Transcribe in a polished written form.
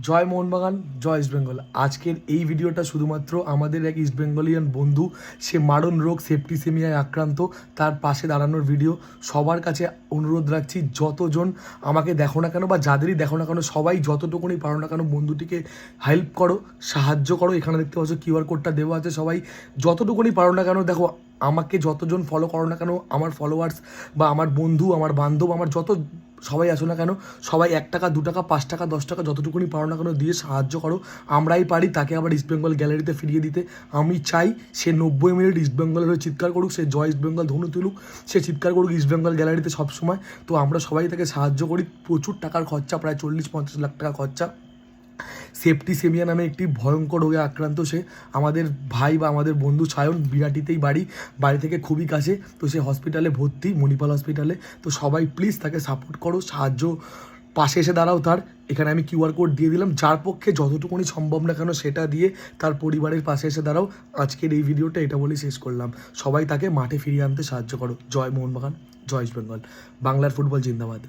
জয় মোহনবাগান, জয় ইস্টবেঙ্গল। আজকের এই ভিডিওটা শুধুমাত্র আমাদের এক ইস্টবেঙ্গলিয়ান বন্ধু, সে মারণ রোগ সেপ্টিসেমিয়ায় আক্রান্ত, তার পাশে দাঁড়ানোর ভিডিও। সবার কাছে অনুরোধ রাখছি, যতজন আমাকে দেখো না কেন বা যাদেরই দেখো না কেন, সবাই যতটুকুনি পারো না কেন বন্ধুটিকে হেল্প করো, সাহায্য করো। এখানে দেখতে পাচ্ছ কিউআর কোডটা দেওয়া আছে। সবাই যতটুকুনি পারো না কেন, দেখো আমাকে যতজন ফলো করো না কেন, আমার ফলোয়ার্স বা আমার বন্ধু, আমার বান্ধব, আমার যত সবাই আসো না কেন, সবাই 1 টাকা 2 টাকা 5 টাকা 10 টাকা যতটুকুনি পারো না কেন দিয়ে সাহায্য করো। আমরাই পারি তাকে আবার ইস্টবেঙ্গল গ্যালারিতে ফিরিয়ে দিতে। আমি চাই সে 90 মিনিট ইস্টবেঙ্গলের হয়ে চিৎকার করুক, সে জয় ইস্টবেঙ্গল ধনু তুলুক, সে চিৎকার করুক ইস্টবেঙ্গল গ্যালারিতে সবসময়। তো আমরা সবাই তাকে সাহায্য করি। প্রচুর টাকার খরচা, প্রায় 40-50 লাখ টাকা খরচা। সেপ্টিসেমিয়া নামে একটি ভয়ঙ্কর রোগে আক্রান্ত সে। আমাদের ভাই বা আমাদের বন্ধু সায়ন, বিরাটিতেই বাড়ি থেকে খুবই কাছে। তো সে হসপিটালে ভর্তি, মণিপাল হসপিটালে। তো সবাই প্লিজ তাকে সাপোর্ট করো, সাহায্য, পাশে এসে দাঁড়াও তার। এখানে আমি কিউআর কোড দিয়ে দিলাম, যার পক্ষে যতটুকুনি সম্ভব না কেন সেটা দিয়ে তার পরিবারের পাশে এসে দাঁড়াও। আজকের এই ভিডিওটা এটা বলেই শেষ করলাম। সবাই তাকে মাঠে ফিরিয়ে আনতে সাহায্য করো। জয় মোহনবাগান, জয় ইস্টবেঙ্গল। বাংলার ফুটবল জিন্দাবাদ।